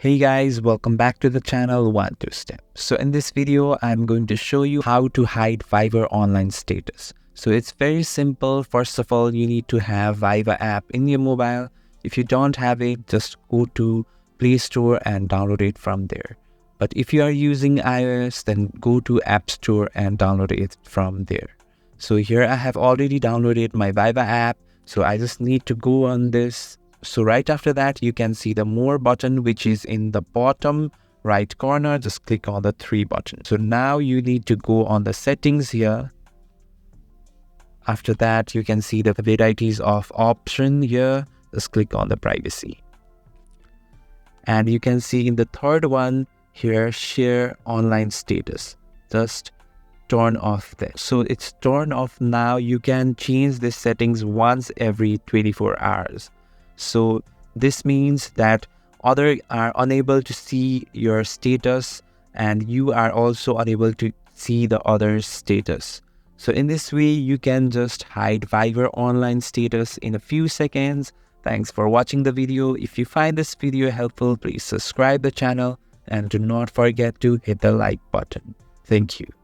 Hey guys, welcome back to the channel 1-2-Step. So in this video, I'm going to show you how to hide Viber online status. So it's very simple. First of all, you need to have Viber app in your mobile. If you don't have it, just go to Play Store and download it from there. But if you are using iOS, then go to App Store and download it from there. So here I have already downloaded my Viber app. So I just need to go on this. So right after that, you can see the more button, which is in the bottom right corner. Just click on the 3 button. So now you need to go on the settings here. After that, you can see the varieties of option here. Just click on the privacy. And you can see in the third one here, share online status. Just turn off that. So it's turned off now. You can change the settings once every 24 hours. So this means that others are unable to see your status and you are also unable to see the other's status. So in this way, you can just hide Viber online status in a few seconds. Thanks for watching the video. If you find this video helpful, please subscribe the channel and do not forget to hit the like button. Thank you.